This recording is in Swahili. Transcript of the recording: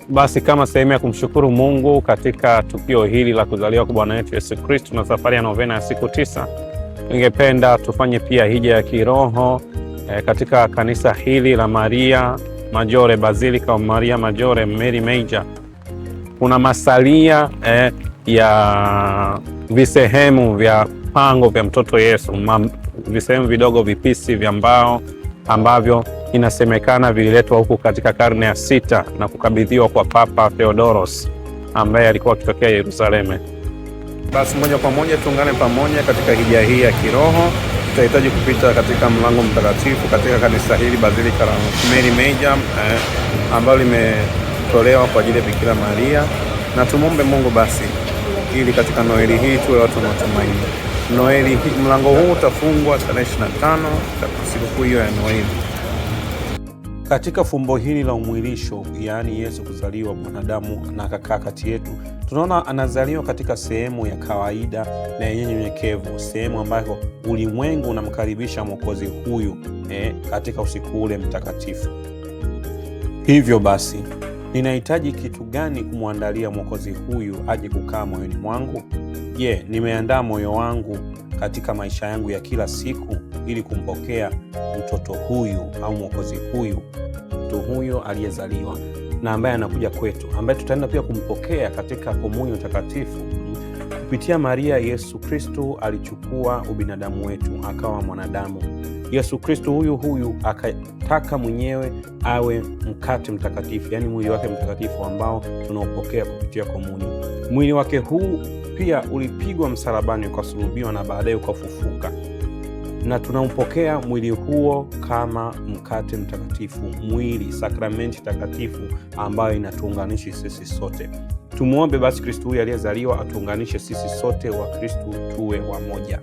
Basi kama sehemu ya kumshukuru Mungu katika tukio hili la kuzaliwa kwa Bwana wetu Yesu Kristo na safari ya novena ya siku 9, ningependa tufanye pia hija ya kiroho katika kanisa hili la Maria Maggiore, Basilica of Maria Maggiore, Mary Major. Kuna masalia ya visehemu vya pango vya mtoto Yesu, visehemu vidogo vipisi vya mbao ambavyo inasemekana vililetwa huku katika karne ya 6 na kukabidhiwa kwa Papa Theodoros ambaye alikuwa akitokea Yerusalemu. Basi moja kwa moja tuungane pamoja katika hija hii ya kiroho. Tutahitaji kupita katika mlango mtakatifu katika kanisa hili Basilica la Mary Major ambalo limetolewa kwa ajili ya Bikira Maria, na tumombe Mungu basi ili katika Noeli hii tuwe watu wanaotumaini. Noeli hii, mlango huu utafungwa tarehe 25 siku hiyo ya Noeli. Katika fumbo hili la umwilisho, yaani Yesu kuzaliwa mwanadamu na akakaa kati yetu, tunaona anazaliwa katika sehemu ya kawaida na yenye unyenyekevu, sehemu ambayo ulimwengu unamkaribisha Mwokozi huyu katika usiku ule mtakatifu. Hivyo basi, ninahitaji kitu gani kumwandalia Mwokozi huyu aje kukaa moyoni mwangu? Je, nimeandaa moyo wangu katika maisha yangu ya kila siku ili kumpokea mtoto huyu au Mwokozi huyu, mtu huyo aliyezaliwa na ambaye anakuja kwetu, ambaye tutaenda pia kumpokea katika komunyo takatifu. Kupitia Maria, Yesu Kristo alichukua ubinadamu wetu akawa mwanadamu. Yesu Kristo huyu akataka mwenyewe awe mkate mtakatifu, yani mwili wake mtakatifu ambao tunaopokea kupitia komunyo. Mwili wake huu pia ulipigwa msalabani, ukasulubiwa na baadaye ukafufuka, na tunampokea mwili huo kama mkate mtakatifu, mwili, sakramenti takatifu ambayo inatuunganisha sisi sote. Tumuombe basi Kristo huyu aliyezaliwa atuunganishe sisi sote wa Kristo tuwe wamoja.